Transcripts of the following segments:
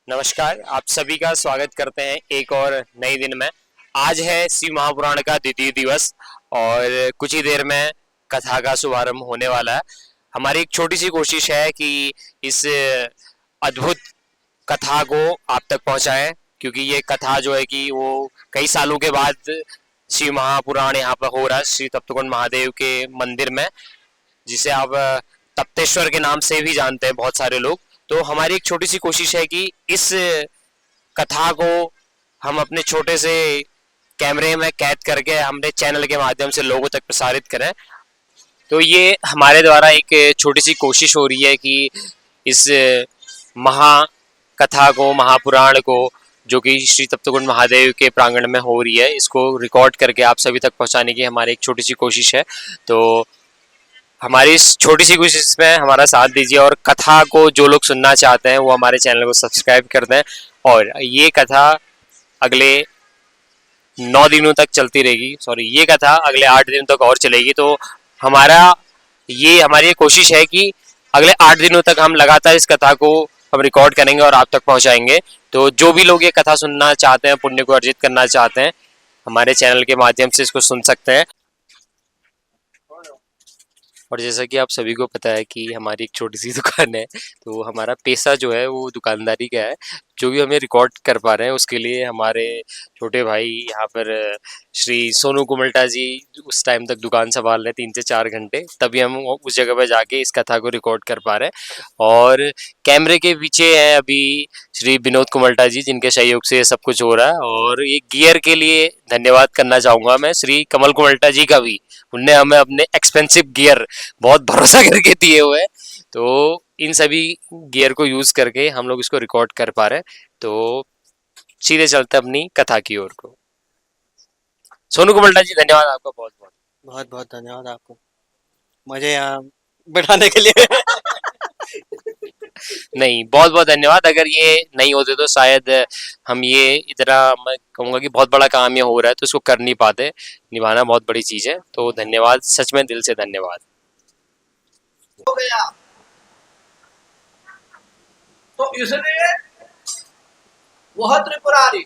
नमस्कार, आप सभी का स्वागत करते हैं एक और नए दिन में। आज है शिव महापुराण का द्वितीय दिवस और कुछ ही देर में कथा का शुभारंभ होने वाला है। हमारी एक छोटी सी कोशिश है कि इस अद्भुत कथा को आप तक पहुंचाएं, क्योंकि ये कथा जो है कि वो कई सालों के बाद शिव महापुराण यहाँ पर हो रहा है श्री तप्तकुंड महादेव के मंदिर में, जिसे आप तप्तेश्वर के नाम से भी जानते हैं बहुत सारे लोग। तो हमारी एक छोटी सी कोशिश है कि इस कथा को हम अपने छोटे से कैमरे में कैद करके हमने चैनल के माध्यम से लोगों तक प्रसारित करें। तो ये हमारे द्वारा एक छोटी सी कोशिश हो रही है कि इस महाकथा को, महापुराण को, जो कि श्री तप्तकुंड महादेव के प्रांगण में हो रही है, इसको रिकॉर्ड करके आप सभी तक पहुंचाने की हमारी एक छोटी सी कोशिश है। तो हमारी इस छोटी सी कोशिश में हमारा साथ दीजिए और कथा को जो लोग सुनना चाहते हैं वो हमारे चैनल को सब्सक्राइब कर दें। और ये कथा अगले 9 दिनों तक चलती रहेगी, ये कथा अगले 8 दिनों तक और चलेगी। तो हमारी ये कोशिश है कि अगले 8 दिनों तक हम लगातार इस कथा को हम रिकॉर्ड करेंगे और आप तक पहुंचाएंगे। तो जो भी लोग ये कथा सुनना चाहते हैं, पुण्य को अर्जित करना चाहते हैं, हमारे चैनल के माध्यम से इसको सुन सकते हैं। और जैसा कि आप सभी को पता है कि हमारी एक छोटी सी दुकान है, तो हमारा पैसा जो है वो दुकानदारी का है। जो भी हमें रिकॉर्ड कर पा रहे हैं उसके लिए हमारे छोटे भाई यहाँ पर श्री सोनू कुमल्टा जी उस टाइम तक दुकान संभाल रहे 3 से 4 घंटे, तभी हम उस जगह पर जाके इस कथा को रिकॉर्ड कर पा रहे हैं। और कैमरे के पीछे हैं अभी श्री विनोद कुमल्टा जी, जिनके सहयोग से ये सब कुछ हो रहा है। और ये गियर के लिए धन्यवाद करना चाहूँगा मैं श्री कमल कुमल्टा जी का भी। उनने हमें अपने एक्सपेंसिव गियर बहुत भरोसा करके दिए हुए हैं। तो इन सभी गियर को यूज करके हम लोग इसको रिकॉर्ड कर पा रहे हैं। तो सीधे चलते अपनी कथा की ओर को। सोनू कुमल्टा जी, धन्यवाद आपका बहुत बहुत। बहुत बहुत धन्यवाद आपको मुझे यहाँ बैठाने के लिए। नहीं, बहुत बहुत धन्यवाद। अगर ये नहीं होते तो शायद हम ये इतना, मैं कहूँगा कि बहुत बड़ा काम ये हो रहा है तो इसको कर नहीं पाते। निभाना बहुत बड़ी चीज है। तो धन्यवाद, सच में दिल से धन्यवाद। हो गया तो इसलिए वह त्रिपुरारी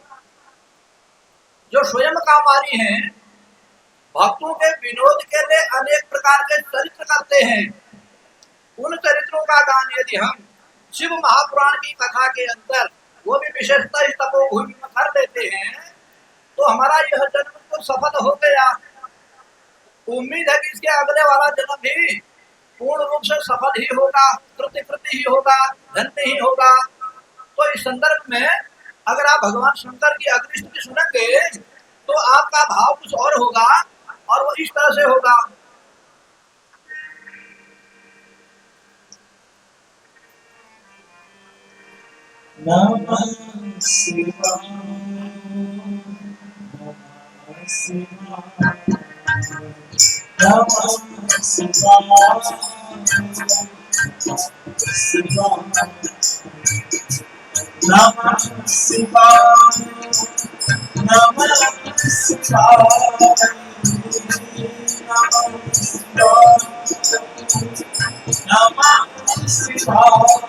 जो स्वयं कामारी हैं, भक्तों के विनोद के लिए अनेक प्रकार के चरित्र करते हैं। उन चरित्रों का गान यदि हम शिव महापुराण की कथा के अंदर, वो भी विशेषतः तपोभूमि में कर देते हैं, तो हमारा यह जन्म तो सफल हो गया। उम्मीद है कि इसके अगले वाला जन्म भी पूर्ण रूप से सफल ही होगा, कृति ही होगा, धन्य ही होगा। तो इस संदर्भ में अगर आप भगवान शंकर की अग्नि स्तुति सुनेंगे तो आपका भाव कुछ और होगा, और वो इस तरह से होगा। नमः शिवाय, नमः शिवाय, नमः शिवाय, नमः शिवाय, नमः शिवाय, नमः शिवाय।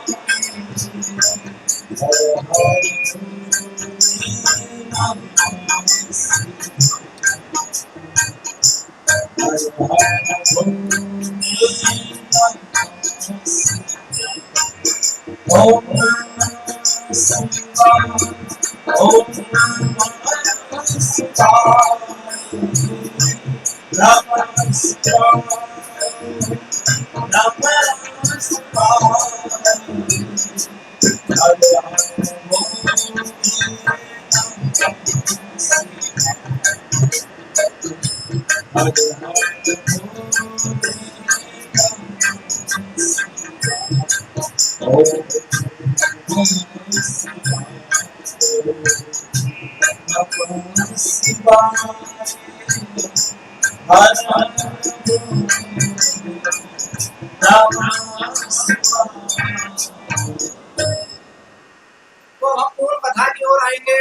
तो हम मूल कथा की ओर आएंगे।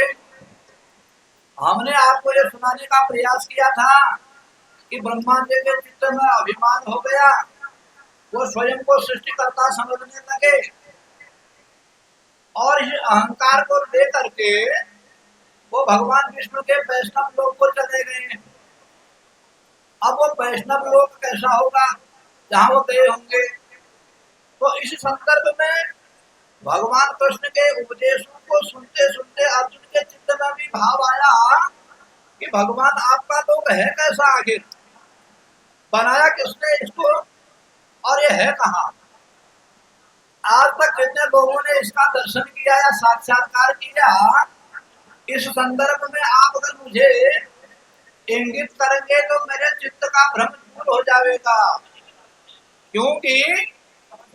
हमने आपको ये सुनाने का प्रयास किया था कि ब्रह्मा जी के चित्त में अभिमान हो गया, वो स्वयं को सृष्टिकर्ता समझने लगे और इस अहंकार को लेकर के वो भगवान विष्णु के वैष्णव लोक को चले गए। अब वो वैष्णव लोक कैसा होगा जहाँ वो गए होंगे। तो इस संदर्भ में भगवान कृष्ण के उपदेशों को सुनते सुनते अर्जुन के चित्त में भी भाव आया कि भगवान आपका लोक है कैसा, आखिर बनाया किसने इसको, और ये है कहाँ। आज तक कितने लोगों ने इसका दर्शन किया या साक्षात्कार किया, इस संदर्भ में आप अगर मुझे इंगित करेंगे तो मेरे चित्त का भ्रम दूर हो जाएगा। क्योंकि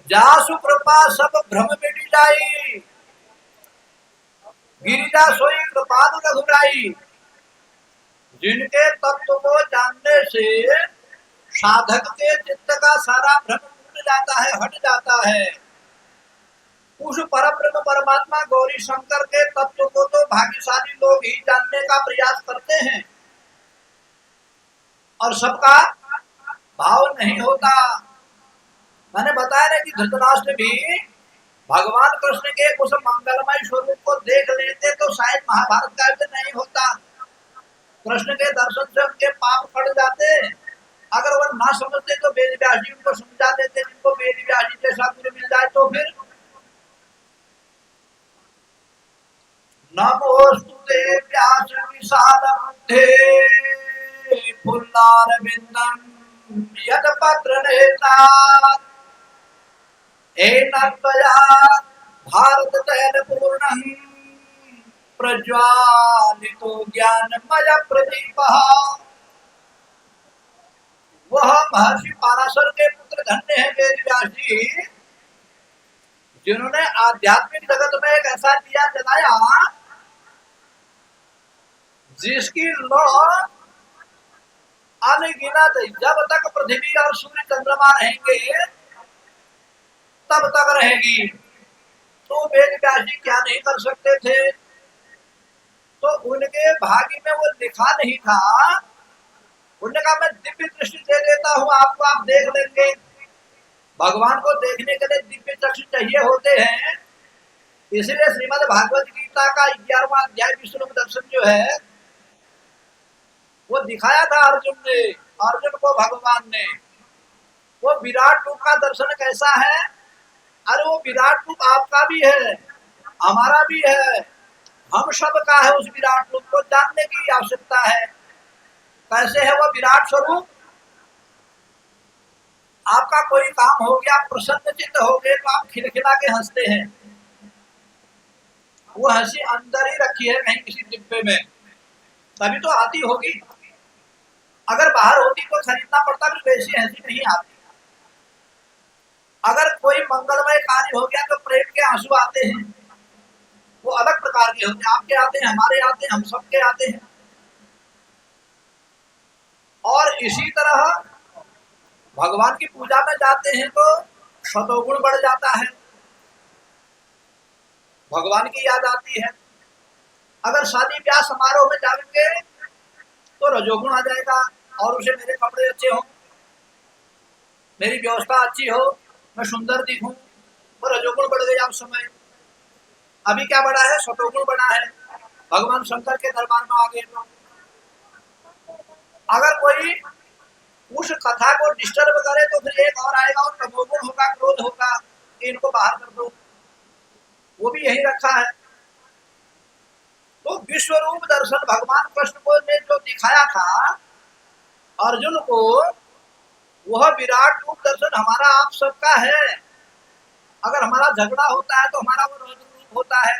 जासु कृपा सब भ्रम मिट जाई, गिरिजा सोई कृपा रघुराई। जिनके तत्व को जानने से साधक के चित्त का सारा भ्रम टूट जाता है, हट जाता है। उस परब्रह्म परमात्मा गौरी शंकर के तत्व को तो भाग्यशाली लोग ही जानने का प्रयास करते हैं और सबका भाव नहीं होता। मैंने बताया ना कि धृतराष्ट्र भी भगवान कृष्ण के उस मंगलमय स्वरूप को देख लेते तो शायद महाभारत का युद्ध नहीं होता। कृष्ण के दर्शन से उनके पाप कट जाते। अगर वो ना समझते तो वेद व्यास जी उनको समझा देते। जिनको वेद व्यास जी जैसा गुरु मिल जाए तो फिर नमोस्तुते व्यास विशाल बुद्धे फुल्लारविंदं यद पत्र नेता एनत्वया भारत तैल पूर्णं प्रज्वालितो ज्ञानमय प्रदीपः। वह महर्षि पाराशर के पुत्र धन्य है वेद व्यास जी, जिन्होंने आध्यात्मिक जगत में एक ऐसा दिया जलाया जिसकी लौ अनगिनत, जब तक पृथ्वी और सूर्य चंद्रमा रहेंगे तब तक रहेगी। तो वेद व्यास जी क्या नहीं कर सकते थे। तो उनके भाग्य में वो लिखा नहीं था। उन्होंने कहा मैं दिव्य दृष्टि दे देता हूँ आपको, आप देख लेंगे। भगवान को देखने के लिए दिव्य चक्षु चाहिए होते हैं। इसलिए श्रीमद् भागवत गीता का 11वां अध्याय विष्णु दर्शन जो है वो दिखाया था अर्जुन ने, अर्जुन को भगवान ने। वो विराट रूप का दर्शन कैसा है, अरे वो विराट रूप आपका भी है, हमारा भी है, हम सब का है। उस विराट रूप को जानने की आवश्यकता है। कैसे है वो विराट स्वरूप। आपका कोई काम हो गया, प्रसन्न चित्त हो गए तो आप खिलखिला के हंसते हैं। वो हंसी अंदर ही रखी है कहीं किसी डिब्बे में, तभी तो आती होगी। अगर बाहर होती तो खरीदना पड़ता, फिर वैसी हंसी नहीं आती। अगर कोई मंगलमय कार्य हो गया तो प्रेम के आंसू आते हैं। वो अलग प्रकार के होते हैं, आपके आते हैं, हमारे आते हैं, हम सबके आते हैं। और इसी तरह भगवान की पूजा में जाते हैं तो शतोगुण बढ़ जाता है, भगवान की याद आती है। अगर शादी ब्याह समारोह में जाएंगे तो रजोगुण आ जाएगा, और उसे मेरे कपड़े अच्छे हो, मेरी व्यवस्था अच्छी हो, मैं सुंदर दिखूं, वो रजोगुण बढ़ गया उस समय। अभी क्या बढ़ा है, शतोगुण बढ़ा है। भगवान शंकर के दरबार में आ गए तो अगर कोई उस कथा को डिस्टर्ब करे तो फिर एक और आएगा और तमोगुण होगा, क्रोध होगा, इनको बाहर कर दो। वो भी यही रखा है। तो विश्व रूप दर्शन भगवान कृष्ण को ने जो दिखाया था अर्जुन को, वह विराट रूप दर्शन हमारा आप सबका है। अगर हमारा झगड़ा होता है तो हमारा वो रौद्र रूप होता है।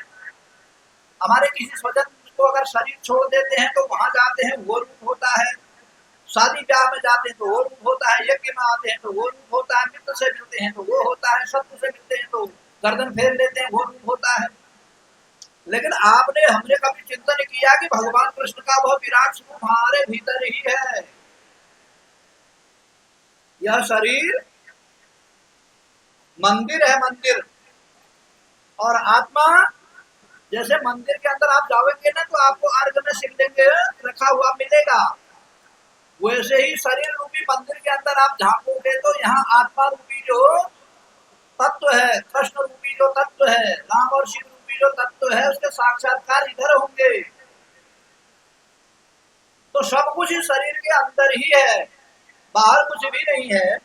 हमारे किसी स्वजन को अगर शरीर छोड़ देते हैं तो वहां जाते हैं, वो रूप होता है। शादी ब्याह में जाते हैं तो वो रूप होता है। यज्ञ में आते हैं तो वो रूप होता है। मित्र से मिलते हैं तो वो होता है। शत्रु से मिलते हैं तो गर्दन फेर लेते हैं, वो रूप होता है। लेकिन आपने हमने कभी चिंतन किया कि भगवान कृष्ण का वह विराट स्वरूप हमारे भीतर ही है। यह शरीर मंदिर है, मंदिर, और आत्मा जैसे मंदिर के अंदर आप जाओगे ना तो आपको अर्घ में शिवलिंग रखा हुआ मिलेगा, वैसे ही शरीर रूपी मंदिर के अंदर आप झांकोगे तो यहाँ आत्मा रूपी जो तत्व है, कृष्ण रूपी जो तत्व है, राम और शिव रूपी जो तत्व है उसके साक्षात्कार इधर होंगे। तो सब कुछ इस शरीर के अंदर ही है, बाहर कुछ भी नहीं है।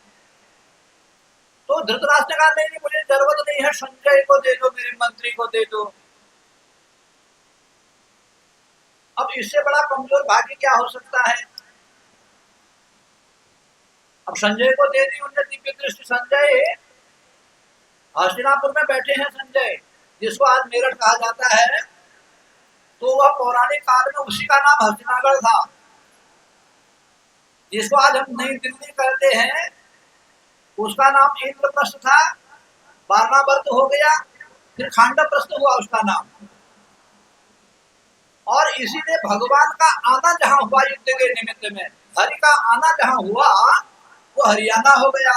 तो धृतराष्ट्र ने कहा नहीं, मुझे जरूरत नहीं है, संजय को दे दो, मेरे मंत्री को दे दो। अब इससे बड़ा कमजोर भाग्य क्या हो सकता है। अब संजय को दे दी उनने दिव्य दृष्टि। संजय हस्तिनापुर में बैठे हैं, संजय जिसको आज मेरठ कहा जाता है, तो वह पौराणिक काल में उसी का नाम हस्तिनागढ़ था। जिसको आज हम नई दिल्ली कहते हैं उसका नाम इंद्रप्रस्थ था, वारणावर्त हो गया, फिर खांडप्रस्थ हुआ उसका नाम। और इसीलिए भगवान का आना जहां हुआ युद्ध के निमित्त में, हरि का आना जहां हुआ वो हरियाणा हो गया,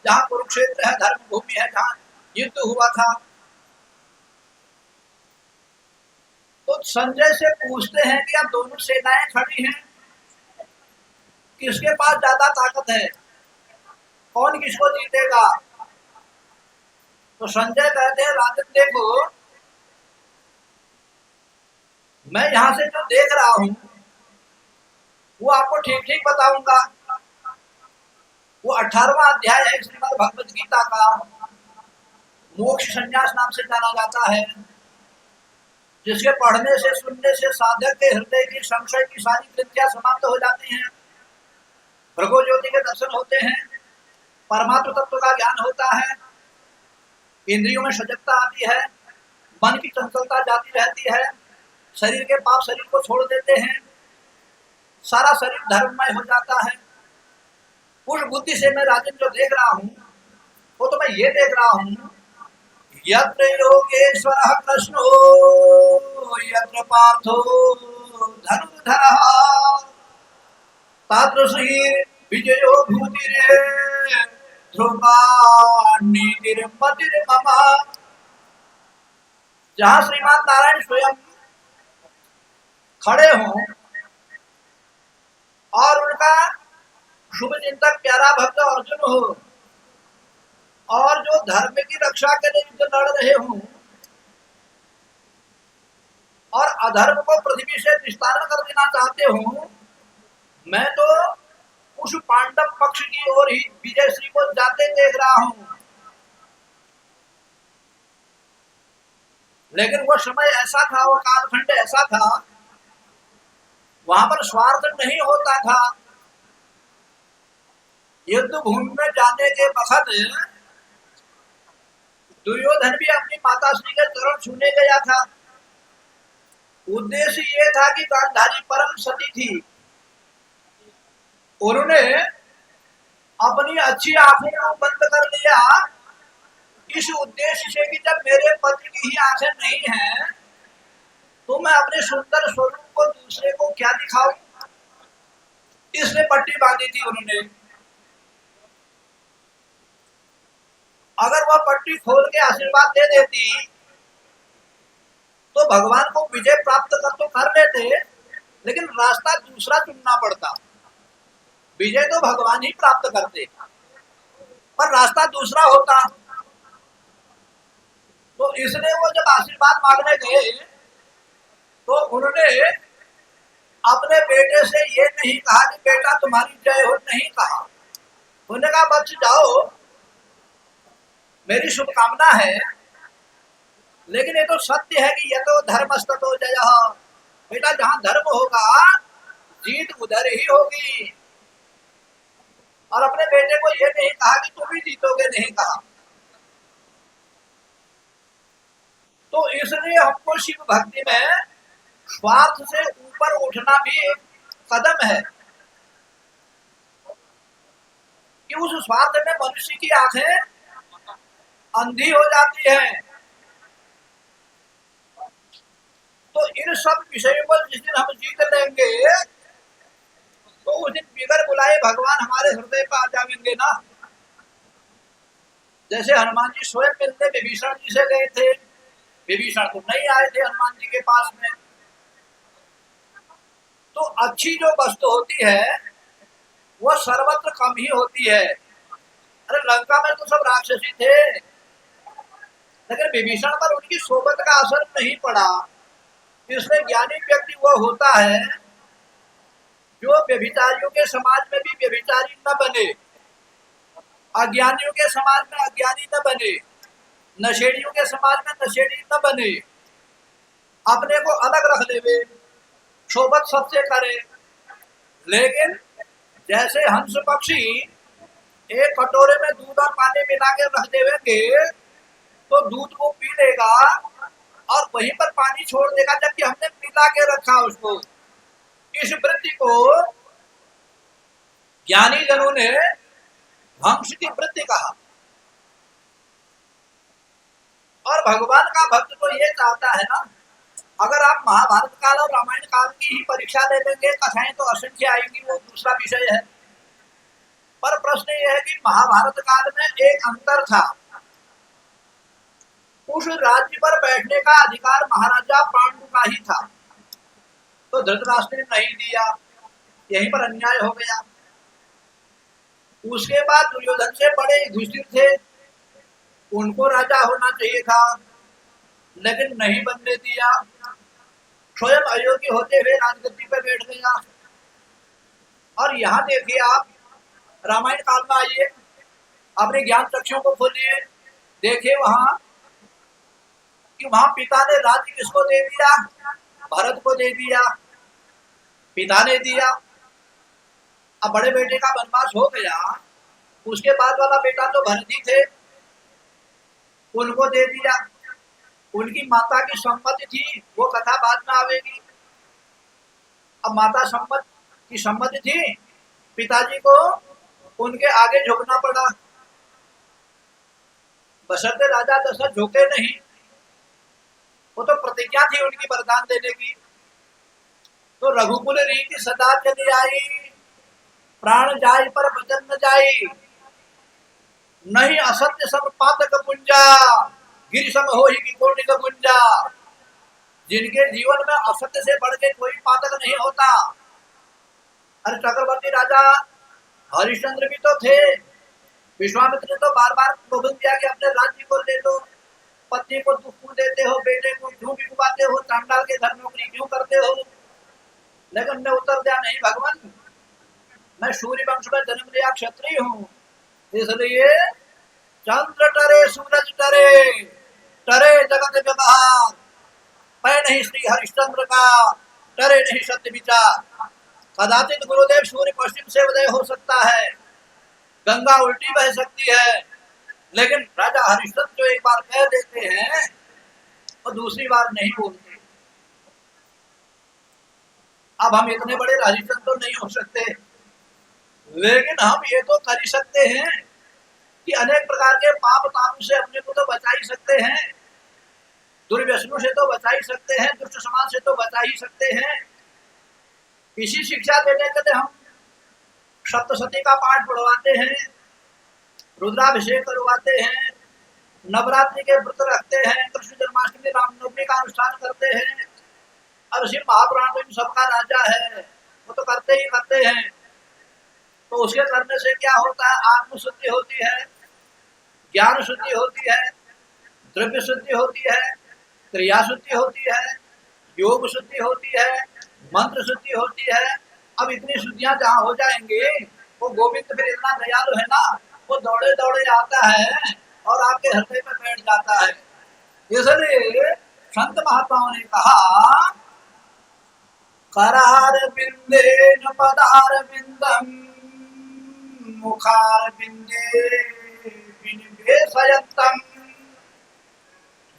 जहां कुरुक्षेत्र है, धर्म भूमि है, जहां युद्ध हुआ था। तो संजय से पूछते हैं कि अब दोनों सेनाएं खड़ी हैं, किसके पास ज्यादा ताकत है, कौन किसको जीतेगा। तो संजय कहते हैं राजन देखो, मैं यहां से जो देख रहा हूं वो आपको ठीक ठीक बताऊंगा। वो 18वां अध्याय है श्रीमद् भगवद गीता का, मोक्ष संन्यास नाम से जाना जाता है, जिसके पढ़ने से सुनने से साधक के हृदय की संशय की सारी कृत्या समाप्त हो जाती हैं, भृगु ज्योति के दर्शन होते हैं, परमात्म तत्व का ज्ञान होता है, इंद्रियों में सजगता आती है, मन की चंचलता जाती रहती है, शरीर के पाप शरीर को छोड़ देते हैं, सारा शरीर धर्ममय हो जाता है। उस बुद्धि से मैं राजन जो देख रहा हूं वो तो मैं ये देख रहा हूं, यत्र योगेश्वरः कृष्णो यत्र पार्थो धनुर्धरः तादृशी विजयो भूतिरे ध्रुवा नीतिर्मतिर्मम। जहां श्रीमान नारायण स्वयं खड़े हों और उनका शुभ चिंतक प्यारा भक्त अर्जुन हो और जो धर्म की रक्षा के लिए युद्ध लड़ रहे हों और अधर्म को पृथ्वी से निस्तारण कर देना चाहते हों, मैं तो उस पांडव पक्ष की ओर ही विजय श्री को जाते देख रहा हूं। लेकिन वो समय ऐसा था, वो कालखंड ऐसा था, वहां पर स्वार्थ नहीं होता था। युद्ध भूमि में जाने के वक्त दुर्योधन भी अपनी माताश्री के चरण छूने गया था। उद्देश्य ये था कि गांधारी परम सती थी, उन्होंने अपनी अच्छी आंखों को बंद कर लिया इस उद्देश्य से कि जब मेरे पति की ही आंखें नहीं हैं तो मैं अपने सुंदर स्वरूप को दूसरे को क्या दिखाऊं। इसलिए पट्टी बांधी थी उन्होंने। अगर वह पट्टी खोल के आशीर्वाद दे देती तो भगवान को विजय प्राप्त कर तो कर लेते, लेकिन रास्ता दूसरा चुनना पड़ता। विजय तो भगवान ही प्राप्त करते, पर रास्ता दूसरा होता। तो इसलिए वो जब आशीर्वाद मांगने गए तो उन्होंने अपने बेटे से ये नहीं कहा कि बेटा तुम्हारी जय हो, नहीं कहा। उन्होंने कहा बच जाओ, मेरी शुभकामना है, लेकिन ये तो सत्य है कि यह तो धर्मस्ततो जयः, बेटा जहां धर्म होगा जीत उधर ही होगी। और अपने बेटे को यह नहीं कहा कि तुम ही जीतोगे, नहीं कहा। तो इसलिए हमको शिव भक्ति में स्वार्थ से ऊपर उठना भी एक कदम है कि उस स्वार्थ में मनुष्य की आंखें अंधी हो जाती है। तो इन सब विषयों पर जिस दिन हम जीत लेंगे तो उस दिन बिगर बुलाए भगवान हमारे हृदय पर आ जाएंगे ना। जैसे हनुमान जी स्वयं मिलते विभीषण जी से गए थे, विभीषण तो नहीं आए थे हनुमान जी के पास में। तो अच्छी जो वस्तु होती है वह सर्वत्र कम ही होती है। अरे लंका में तो सब राक्षसी थे, लेकिन विभीषण पर उनकी सोबत का असर नहीं पड़ा। इसलिए ज्ञानी व्यक्ति वह होता है जो व्यभिचारियों के समाज में भी व्यभिचारी न बने, अज्ञानियों के समाज में अज्ञानी न बने, नशेड़ियों के समाज में नशेड़ी न बने, अपने को अलग रख लेवे, सोबत सबसे करे। लेकिन जैसे हंस पक्षी एक कटोरे में दूध और पानी मिला के रख देवेंगे तो दूध को पी लेगा और वहीं पर पानी छोड़ देगा, जबकि हमने मिला के रखा उसको। इस वृत्ति को ज्ञानी जनों ने हंस की वृत्ति कहा। और भगवान का भक्त तो ये चाहता है ना, अगर आप महाभारत काल और रामायण काल की ही परीक्षा ले लेंगे, कथाएं तो असंख्य आएंगी, वो दूसरा विषय है। पर प्रश्न ये है कि महाभारत काल में एक अंतर था। उस राज्य पर बैठने का अधिकार महाराजा पांडु का ही था, तो धृतराष्ट्र ने नहीं दिया, यहीं पर अन्याय हो गया। उसके बाद दुर्योधन से बड़े युधिष्ठिर थे, उनको राजा होना चाहिए था, लेकिन नहीं बनने दिया। स्वयं अयोग्य होते हुए राजगद्दी पर बैठ गया। और यहाँ देखिए आप, रामायण काल में आइए, अपने ज्ञान चक्षुओं को खोलिए, देखिए वहां कि वहां पिता ने राज्य किसको दे दिया? भरत को दे दिया, पिता ने दिया। अब बड़े बेटे का वनवास हो गया, उसके बाद वाला बेटा तो भरत ही थे, उनको दे दिया। उनकी माता की सम्मति थी, वो कथा बाद में आवेगी। अब माता की सम्मति थी, पिताजी को उनके आगे झुकना पड़ा। बशर्ते राजा दशरथ झुके नहीं, वो तो प्रतिज्ञा थी उनकी वरदान देने की। तो रघुकुल रीति सदा चली आई, प्राण जाय पर वचन न जाई, नहीं असत्य सब पातक पुंजा, गिर सम हो ही कोटि गुंजा। जिनके जीवन में असत्य से बढ़ के कोई पातक नहीं होता। अरे चक्रवर्ती राजा हरिश्चंद्र भी तो थे, विश्वामित्र ने तो बार बार प्रबंध किया कि अपने राज्य को ले लो, पत्नी को दुख क्यों देते हो, बेटे को क्यों बिगवाते हो, चांडाल के घर नौकरी क्यों करते हो। लेकिन उन्हें उत्तर दिया, नहीं भगवान, मैं सूर्य वंश में जन्म लिया क्षत्रिय हूँ, इसलिए चंद्र टरे सूरज टरे, टरे जगत व्यवहार, मैं नहीं श्री हरिश्चंद्र का, टरे नहीं सत्य विचार। कदाचित गुरुदेव सूर्य पश्चिम से उदय हो सकता है, गंगा उल्टी बह सकती है, लेकिन राजा हरिश्चंद्र जो एक बार कह देते हैं और दूसरी बार नहीं बोलते। अब हम इतने बड़े हरिश्चंद्र तो नहीं हो सकते, लेकिन हम ये तो कर ही सकते हैं कि अनेक प्रकार के पाप तापों से अपने को तो बचा ही सकते हैं, दुर्व्यसनों से तो बचा ही सकते हैं, दुष्ट समाज से तो बचा ही सकते हैं। इसी शिक्षा देने के लिए हम सप्तशती का पाठ पढ़वाते हैं, रुद्राभिषेक करवाते हैं, नवरात्रि के व्रत रखते हैं, कृष्ण जन्माष्टमी रामनवमी का अनुष्ठान करते हैं। अब शिव महापुराण में सबका राजा है, वो तो करते ही करते हैं। तो उसके करने से क्या होता है? आत्मशुद्धि होती है, ज्ञान शुद्धि होती है, द्रव्य शुद्धि होती है, क्रिया शुद्धि होती है, योग शुद्धि होती है, मंत्र शुद्धि होती है। अब इतनी शुद्धियां जहाँ हो जाएंगी, वो गोविंद फिर इतना दयालु है ना, वो दौड़े दौड़े आता है और आपके हृदय में बैठ जाता है। इसलिए संत महात्माओं ने कहा, करार बिंदे न पदार बिंदम, मुखार बिंदे विनिवेशयन्तम,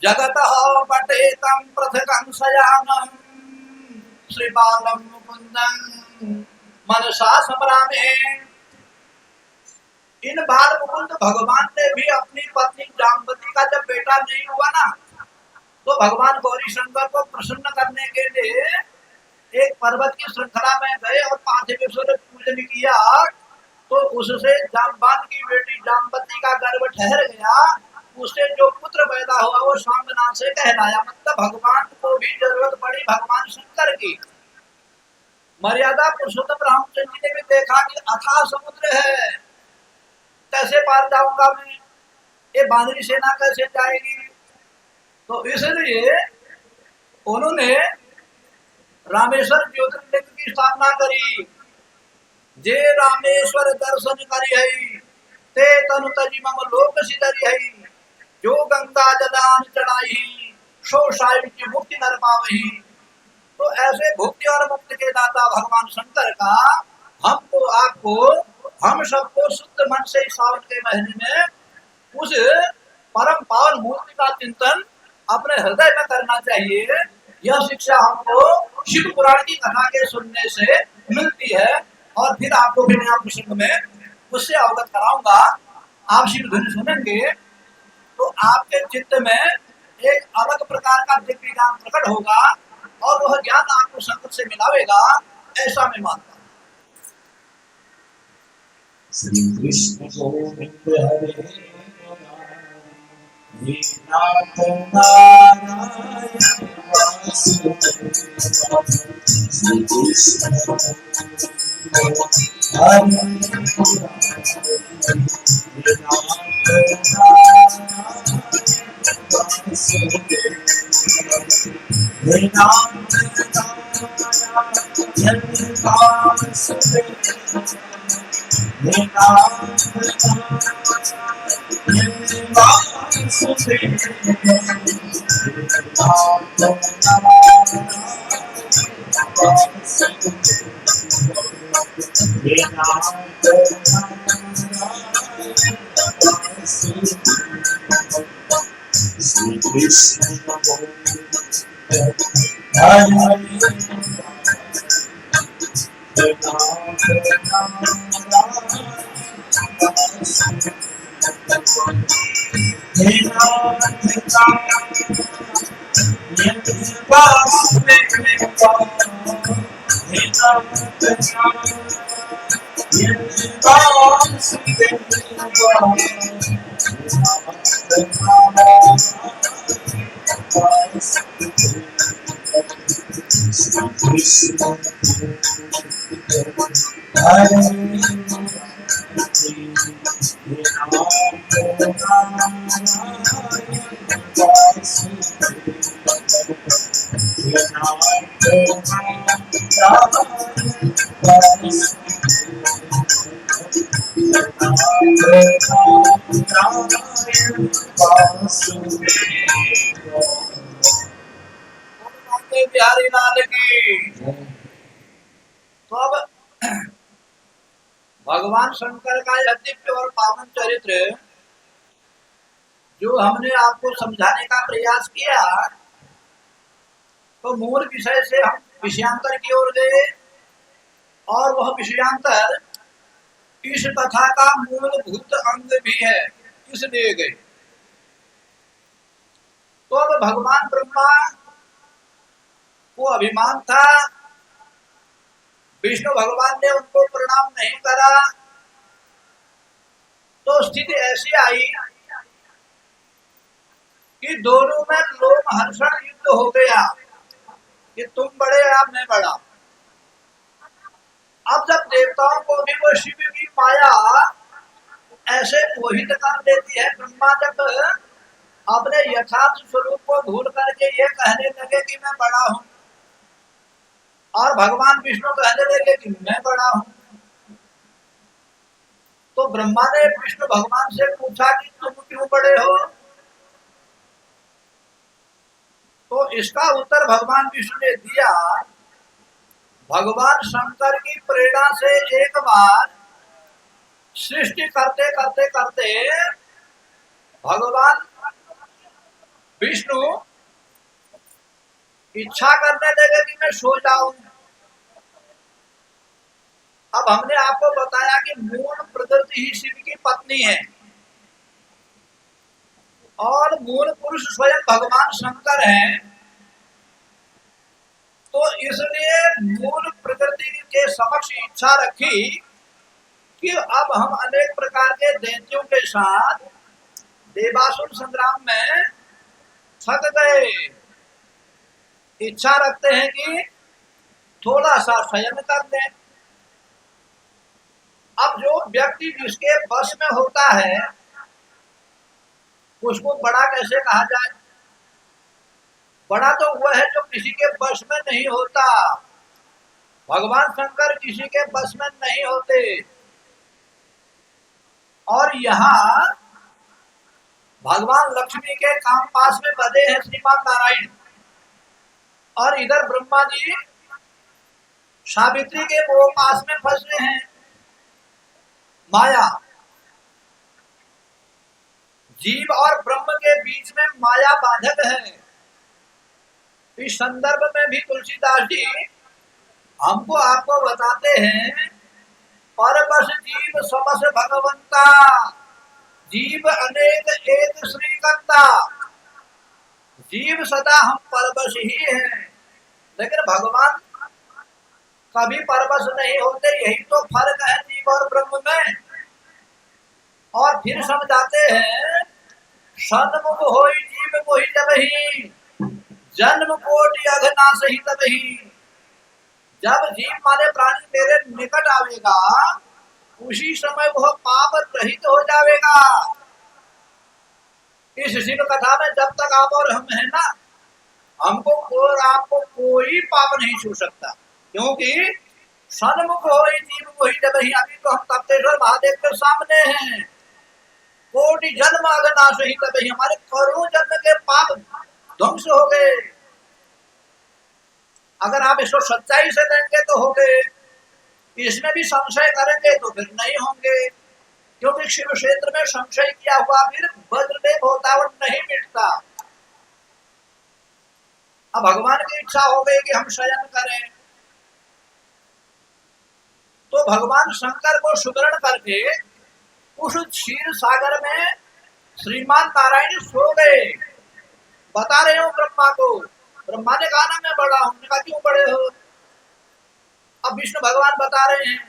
जगतः पटेतं पृथकं शयानं, श्री बालं मुकुंदं मनसा स्मरामे। इन बाल मुकुंद भगवान ने भी अपनी पत्नी जाम्बती का जब बेटा नहीं हुआ ना, तो भगवान गौरी शंकर को प्रसन्न करने के लिए एक पर्वत की श्रृंखला में गए और पार्थिवेश्वर पूजन किया। तो उससे जाम्बान की बेटी जाम्बती का गर्भ ठहर गया, उससे जो पुत्र पैदा हुआ वो सांबनाथ से कहलाया। मतलब भगवान को भी जरूरत पड़ी भगवान शंकर की। मर्यादा पुरुषोत्तम रामचंद्र जी ने भी देखा कि अथाह समुद्र है, कैसे पार जाऊंगा मैं, ये बानरी सेना कैसे जाएगी। तो इसलिए उन्होंने रामेश्वर ज्योतिर्लिंग की स्थापना करी। जे रामेश्वर दर्शन करी है ते तनु तजी मम लोक सिदरी है। जो गंगा जलान चढ़ाई सो सायुज्य मुक्ति नर पावही। तो ऐसे भुक्ति और मुक्ति के दाता भगवान शंकर का हमको आपको हम सबको शुद्ध मन से सावन के महीने में उस परम पावन मूर्ति का चिंतन अपने हृदय में करना चाहिए। यह शिक्षा हमको शिव पुराण की कथा के सुनने से मिलती है। और फिर आपको भी नया प्रसंग में उससे अवगत कराऊंगा। आप शिव धुन सुनेंगे तो आपके चित्त में एक अलग प्रकार का दिव्य ज्ञान प्रकट होगा और वह ज्ञान आपको संगत से मिलावेगा, ऐसा मैं मानता हूँ। श्री कृष्ण गोविंद हरे नाथ नारायण वासुदेव। श्री कृष्ण बिहारी लाल की। तो अब भगवान शंकर का यह दिव्य और पावन चरित्र जो हमने आपको समझाने का प्रयास किया, तो मूल विषय से हम विषयांतर की ओर गए और वह विषयांतर इस कथा का मूलभूत अंग भी है, इसलिए गए। तो अब भगवान ब्रह्मा को अभिमान था, विष्णु भगवान ने उनको प्रणाम नहीं करा, तो स्थिति ऐसी आई कि दोनों में लोमहर्षण युद्ध हो गया कि तुम बड़े या मैं बड़ा। अब जब देवताओं को भी वो शिव की माया ऐसे मोहित कर देती है, ब्रह्मा जब अपने यथार्थ स्वरूप को भूल करके ये कहने लगे कि मैं बड़ा हूं और भगवान विष्णु कहने लगे कि मैं बड़ा हूं, तो ब्रह्मा ने विष्णु भगवान से पूछा कि तुम क्यों बड़े हो। तो इसका उत्तर भगवान विष्णु ने दिया, भगवान शंकर की प्रेरणा से एक बार सृष्टि करते करते करते भगवान विष्णु इच्छा करने लगे कि मैं सो जाऊं। अब हमने आपको बताया कि मूल प्रकृति ही शिव की पत्नी है और मूल पुरुष स्वयं भगवान शंकर हैं। तो इसलिए मूल प्रकृति के समक्ष इच्छा रखी कि अब हम अनेक प्रकार के दैत्यों के साथ देवासुर संग्राम में थक गए, इच्छा रखते हैं कि थोड़ा सा संयम कर दें। अब जो व्यक्ति जिसके बस में होता है उसको बड़ा कैसे कहा जाए। बड़ा तो वह है जो किसी के बस में नहीं होता। भगवान शंकर किसी के बस में नहीं होते। और यहाँ भगवान लक्ष्मी के काम पास में बधे हैं श्रीमान नारायण, और इधर ब्रह्मा जी सावित्री के वो पास में फंसे हैं माया। जीव और ब्रह्म के बीच में माया बाधक है। इस संदर्भ में भी तुलसीदास जी हमको आपको बताते हैं, परबस जीव सबस भगवंता, जीव अनेक एक श्रीकंता। जीव सदा हम परबस ही हैं, लेकिन भगवान कभी परबस नहीं होते। यही तो फर्क है जीव और ब्रह्म में। और फिर समझाते हैं, सन्मुख होई जीव मोहि जबहि, जन्म कोटि अघनाश ही तबहि। जब जीव माने प्राणी मेरे निकट आवेगा, उसी समय वह पाप रहित हो जाएगा। इस शिव कथा में जब तक आप और हम हैं ना, हमको और आपको कोई पाप नहीं छू सकता, क्योंकि सन्मुख होई जीव मोहि जबहि। अभी तो हम तप्तेश्वर महादेव के सामने हैं। कोटि जन्म अघनाश ही तबहि, हमारे करोड़ों जन्म के पाप ध्वंस हो गए। अगर आप इसको सच्चाई से लेंगे तो हो गए, इसमें भी संशय करेंगे तो फिर नहीं होंगे, क्योंकि शिव क्षेत्र में संशय किया हुआ फिर वज्रदेव होता और नहीं मिटता। अब भगवान की इच्छा हो गई कि हम शयन करें, तो भगवान शंकर को सुदृढ़ करके उस क्षीर सागर में श्रीमान नारायण सो गए। बता रहे हो ब्रह्मा को। ब्रह्मा ने कहा ना मैं बड़ा हूं। कहा क्यों बड़े हो? अब विष्णु भगवान बता रहे हैं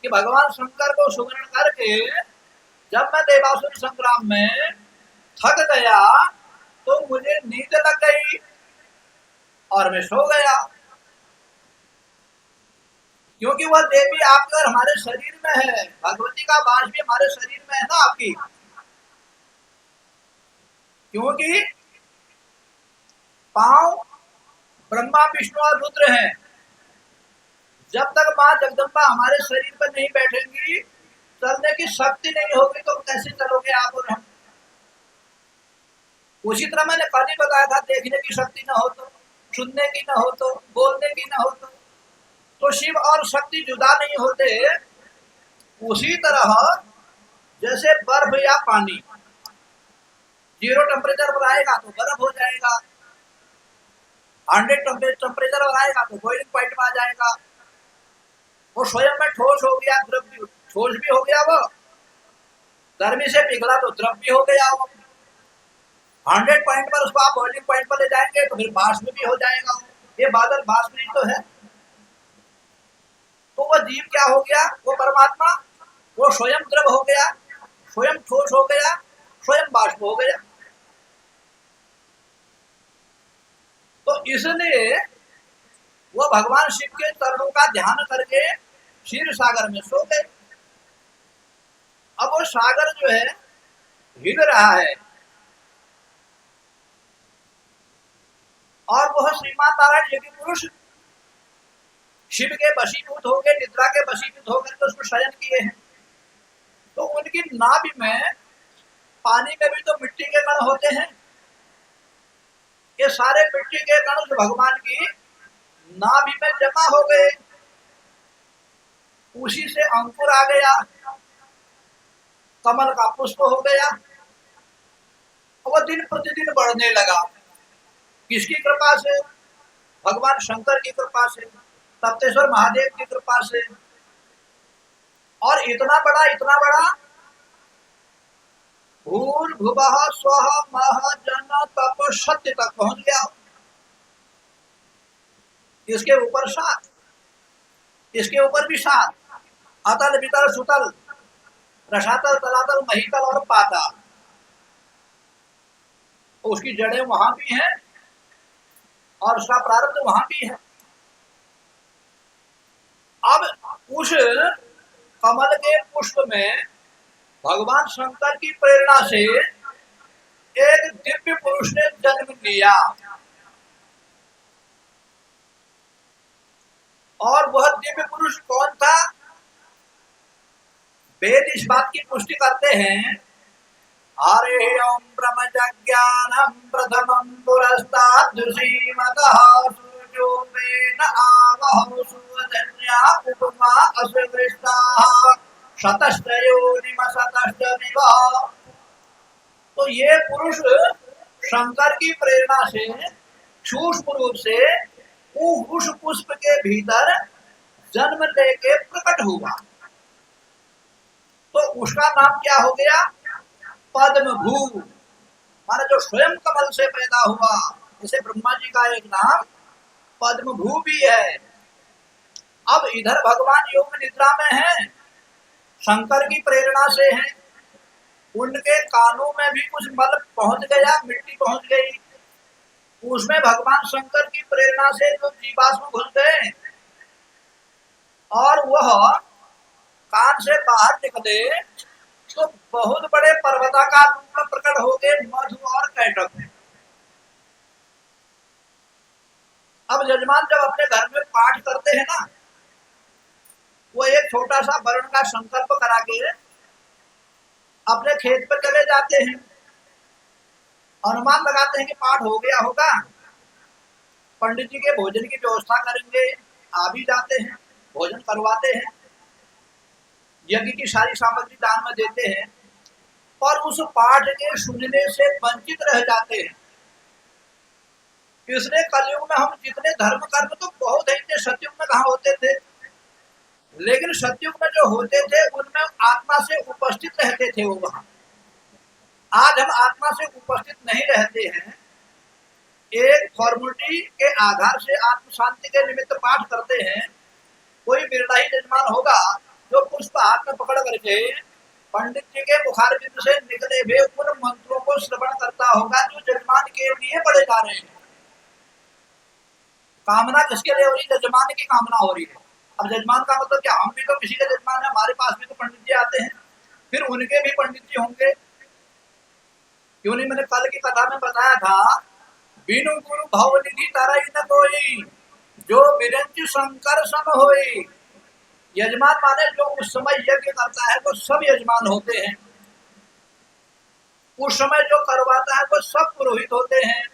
कि भगवान शंकर को सुदृढ़ करके जब मैं देवासुर संग्राम में थक गया तो मुझे नींद लग गई और मैं सो गया, क्योंकि वह देवी आपका हमारे शरीर में है। भगवती का वास भी हमारे शरीर में है ना आपकी, क्योंकि पांव ब्रह्मा विष्णु और रुद्र हैं। जब तक मां जगदम्बा हमारे शरीर पर नहीं बैठेंगी, चलने की शक्ति नहीं होगी, तो कैसे चलोगे आप और हम? उसी तरह मैंने कल ही बताया था, देखने की शक्ति न हो तो, सुनने की न हो तो, बोलने की न हो तो शिव और शक्ति जुदा नहीं होते। उसी तरह जैसे बर्फ या पानी 0 टेम्परेचर पर आएगा तो बर्फ हो जाएगा, 100 टेम्परेचर पर आएगा तो बॉइलिंग पॉइंट में आ जाएगा। वो स्वयं में ठोस हो गया, द्रव ठोस भी हो गया, वो गर्मी से पिघला तो द्रव भी हो गया। वो 100 पॉइंट पर उसको आप बॉइलिंग पॉइंट पर ले जाएंगे तो फिर बाष्प भी हो जाएगा। ये बादल बाष्प ही तो है। तो वो जीव क्या हो गया? वो परमात्मा, वो स्वयं द्रव हो गया, स्वयं ठोस हो गया, स्वयं बाष्प हो गया। तो इसलिए वो भगवान शिव के चरणों का ध्यान करके क्षीर सागर में सो गए। अब वो सागर जो है हिल रहा है, और वह श्रीमान नारायण योगी पुरुष शिव के वशीभूत होकर, निद्रा के वशीभूत होकर तो उसको शयन किए हैं। तो उनकी नाभि में, पानी में भी तो मिट्टी के कण होते हैं। ये सारे मिट्टी के कण उस भगवान की नाभि में जमा हो गए। उसी से अंकुर आ गया, कमल का पुष्प हो गया, और वो दिन प्रतिदिन बढ़ने लगा। किसकी कृपा से? भगवान शंकर की कृपा से, तप्तेश्वर महादेव की कृपा से। और इतना बड़ा भूर्भुवः स्वः मह जन तप सत्य तक पहुंच गया। इसके ऊपर 7, इसके ऊपर भी 7, अतल वितल सुतल रसातल तलातल महीतल और पाताल। तो उसकी जड़ें वहां भी हैं और उसका प्रारब्ध वहां भी है। अब उस कमल के पुष्प में भगवान शंकर की प्रेरणा से एक दिव्य पुरुष ने जन्म लिया। और वह दिव्य पुरुष कौन था? वेद इस बात की पुष्टि करते हैं, हरिओम ब्रह्मज्ञानम प्रथमं पुरस्ताद् श्रीमतः सूर्योपेन आवहौ सुवदन्या उपमा असृष्टाः शतश्च योनिम शतश्च विवः। तो ये पुरुष शंकर की प्रेरणा से सूक्ष्म रूप से उस पुष्प के भीतर जन्म लेके प्रकट हुआ। तो उसका नाम क्या हो गया? पद्मभू, माने जो स्वयं कमल से पैदा हुआ। जैसे ब्रह्मा जी का एक नाम पद्मभू भी है। अब इधर भगवान योग निद्रा में हैं, शंकर की प्रेरणा से हैं। उनके कानों में भी कुछ मल पहुंच गया, मिट्टी पहुंच गई, उसमें भगवान शंकर की प्रेरणा से जो जीवाश्म घुस गए और वह कान से बाहर निकले तो बहुत बड़े पर्वताकार रूप में प्रकट हो गए, मधु और कैटक। अब यजमान जब अपने घर में पाठ करते हैं ना, वो एक छोटा सा वर्ण का संकल्प करा के अपने खेत पर चले जाते हैं, अनुमान लगाते हैं कि पाठ हो गया होगा, पंडित जी के भोजन की व्यवस्था करेंगे, आ भी जाते हैं, भोजन करवाते हैं, यज्ञ की सारी सामग्री दान में देते हैं, और उस पाठ के सुनने से वंचित रह जाते हैं। इसलिए कलयुग में हम जितने धर्म कर्म तो बहुत है, सतयुग में कहाँ होते थे, लेकिन सतयुग में जो होते थे उनमें आत्मा से उपस्थित रहते थे वो वहां। आज हम आत्मा से उपस्थित नहीं रहते हैं, एक फॉर्मेलिटी के आधार से आत्म शांति के निमित्त पाठ करते हैं। कोई बिरला ही यजमान होगा जो पुष्प हाथ में पकड़ करके पंडित जी के मुखार बिंदु से निकले हुए उन मंत्रों को श्रवण करता होगा जो यजमान के लिए पढ़े जा रहे हैं। कामना किसके लिए हो रही? यजमान की कामना हो रही है। अब यजमान का मतलब क्या? हम भी तो किसी के यजमान है, हमारे पास भी तो पंडित जी आते हैं, फिर उनके भी पंडित जी होंगे। क्यों नहीं? मैंने कल की कथा में बताया था, बिनु गुरु भव निधि तरई न कोई, जो विरंच शंकर सम होई। यजमान माने जो उस समय यज्ञ करता है वो सब यजमान होते हैं, उस समय जो करवाता है वो सब पुरोहित होते हैं।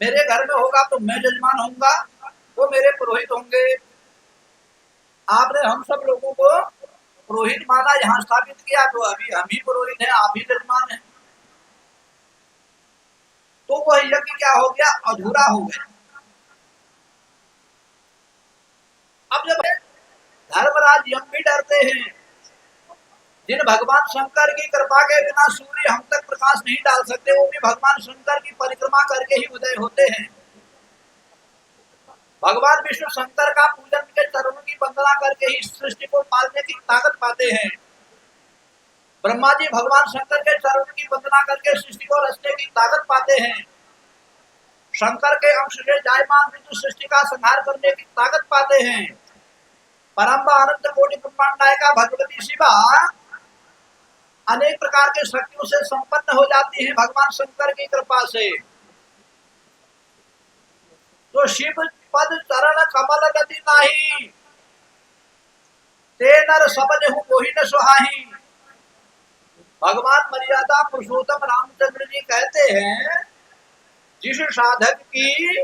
मेरे घर में होगा तो मैं यजमान होऊंगा, वो मेरे पुरोहित होंगे। आपने हम सब लोगों को पुरोहित माना, यहाँ स्थापित किया, तो अभी हम ही पुरोहित हैं, आप ही यजमान हैं। तो वह यज्ञ क्या हो गया? अधूरा हो गया। अब जब धर्मराज यम भी डरते हैं, जिन भगवान शंकर की कृपा के बिना सूर्य हम तक प्रकाश नहीं डाल सकते, वो भी भगवान शंकर की परिक्रमा करके ही उदय होते हैं। भगवान विष्णु शंकर का पूजन के चरणों की वंदना करके ही सृष्टि को पालने की ताकत पाते हैं। ब्रह्मा जी भगवान शंकर के चरणों की वंदना करके सृष्टि को रचने की ताकत पाते हैं। शंकर के अंश से जायमान विष्णु सृष्टि का संहार करने की ताकत पाते हैं। परम अनंत कोटि ब्रह्मांड नायिका भगवती शिवा अनेक प्रकार के शक्तियों से संपन्न हो जाती है भगवान शंकर की कृपा से। तो शिव पद चरण कमल गति नाही, ते नर सब नेहु मोहि न सुहाही। भगवान मर्यादा पुरुषोत्तम रामचंद्र जी कहते हैं, जिस साधक की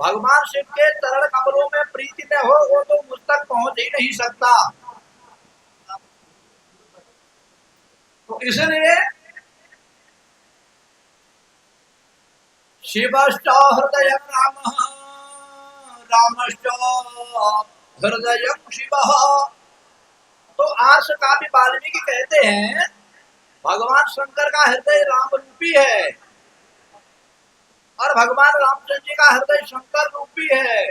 भगवान शिव के चरण कमलों में प्रीति न हो वो तो मुझ तक पहुंच ही नहीं सकता। तो इसलिए शिवश्च हृदय राम, रामश्च हृदय शिव। तो आर्ष काव्य वाल्मीकि कहते हैं, भगवान शंकर का हृदय राम रूपी है और भगवान रामचंद्र जी का हृदय शंकर रूपी है।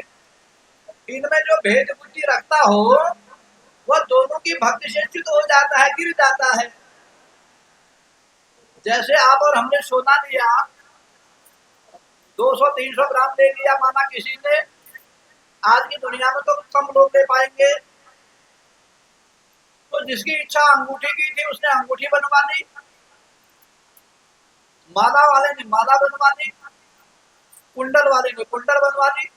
इनमें जो भेद बुद्धि रखता हो वह दोनों की भक्ति से च्युत हो जाता है, गिर जाता है। जैसे आप और हमने सोना लिया, 200-300 ग्राम ले लिया माना किसी ने, आज की दुनिया में तो कम लोग ले पाएंगे। तो जिसकी इच्छा अंगूठी की थी उसने अंगूठी बनवा ली, माला वाले ने माला बनवा ली, कुंडल वाले ने कुंडल बनवा ली।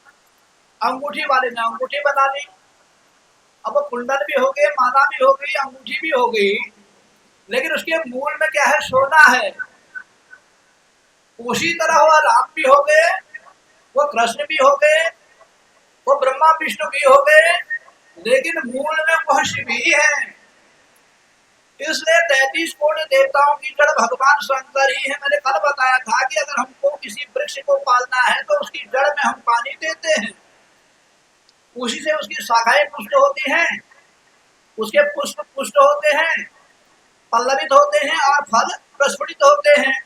अंगूठी वाले ने अंगूठी बना ली। अब वो कुंडल भी हो गए, माला भी हो गई, अंगूठी भी हो गई, लेकिन उसके मूल में क्या है? सोना है। उसी तरह वो राम भी हो गए, वो कृष्ण भी हो गए, वो ब्रह्मा विष्णु भी हो गए, लेकिन मूल में वह शिव ही है। इसलिए 33 कोटि देवताओं की जड़ भगवान शंकर ही है। मैंने कल बताया था कि अगर हमको किसी वृक्ष को पालना है तो उसकी जड़ में हम पानी देते हैं, उसी से उसकी शाखाएं पुष्ट होती हैं, उसके पुष्प पुष्ट होते हैं, पल्लवित होते हैं और फल प्रस्फुटित होते हैं।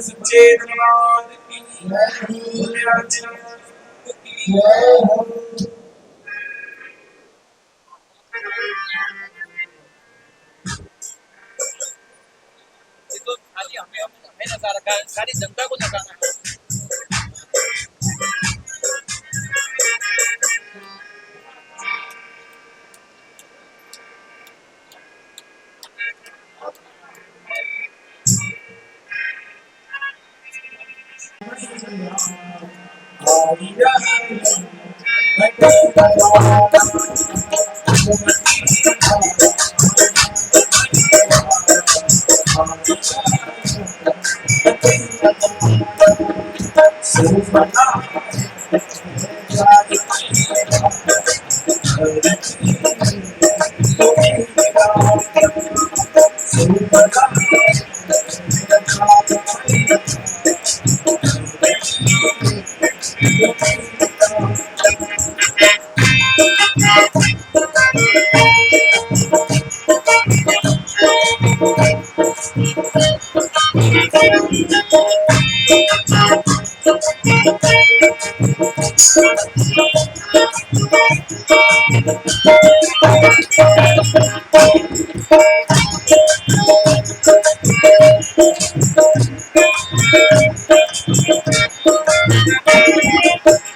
सच्चे दरबार की बोले अर्चना की ये तो खाली हमें नचा रखा है, सारी जनता को नचाना है।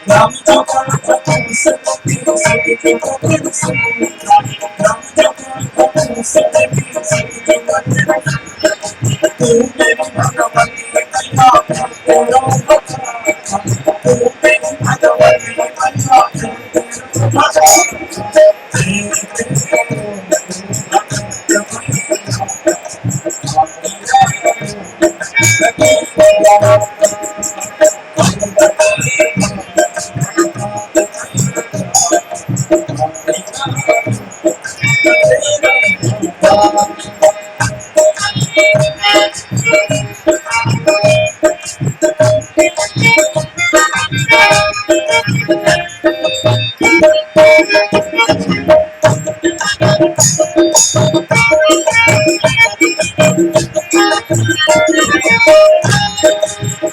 राम जपा जपन सती सती जपन सती राम जपा जपन सती सती जपन तू मेरी भगवती कन्या तेरा भक्ता तू मेरी भगवती कन्या तेरा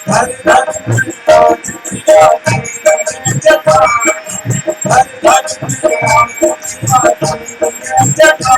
हर हर आज प्रिया जपा हर हर जपा जपा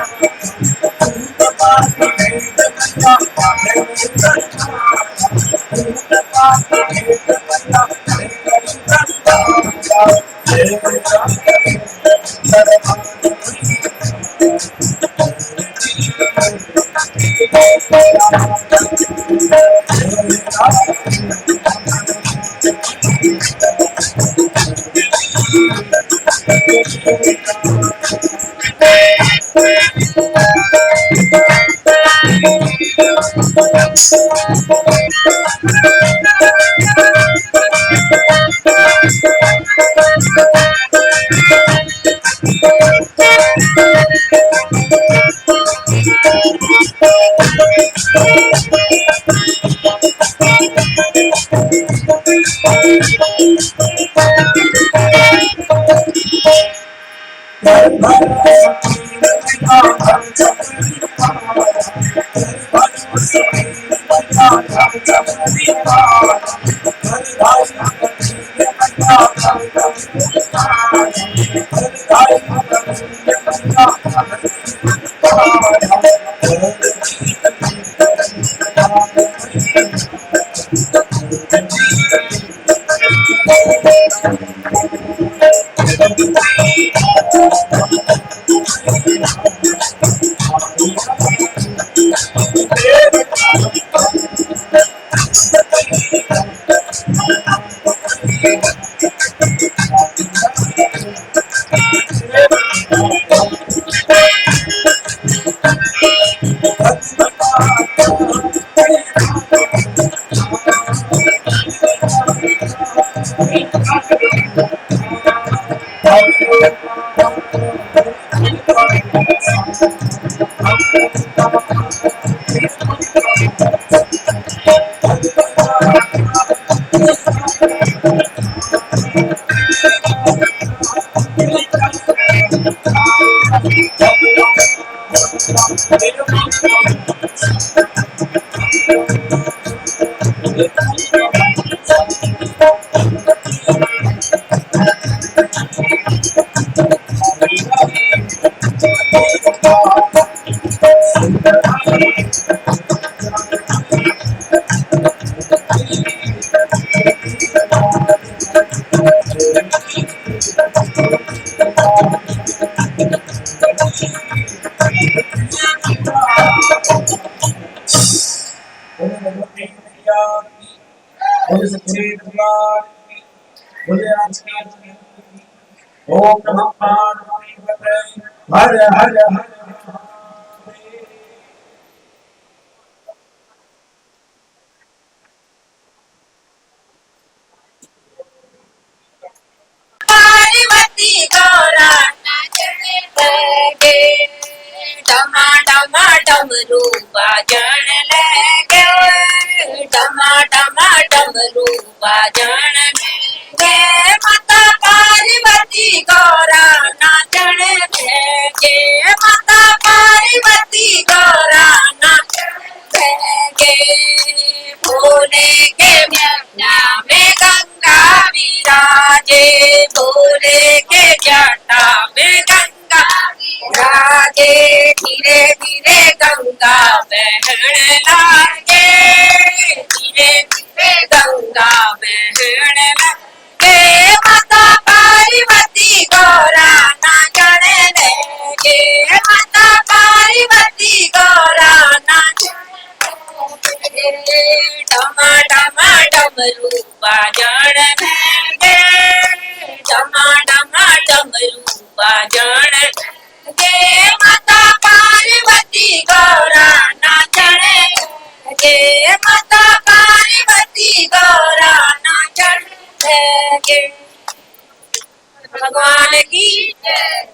बोले सच्चे दरबार की, बोले आज का ओम नमः पार्वती हर हर हर पार्वती गौरा नाचने लगे डमा डमा डमरू बाजन लगे डमा डमा डमरू बाजन बाजन गे माता पार्वती गौरा नाचन गे माता पार्वती गौरा नाचन गे भोले के जटा में गंगा विराजे भोले के जटा में गंगा विराजे धीरे धीरे गंगा बहन लागे धीरे धीरे गंगा बहन लागे माता पार्वती गौरा नाचन लगे माता पार्वती गौरा नाचन डमा डमा डमरू बाजन गे डमा डमा डमरू बाजन गे माता पार्वती गौरा नाचन गे माता पार्वती गौरा नाचन गे भगवान की जय।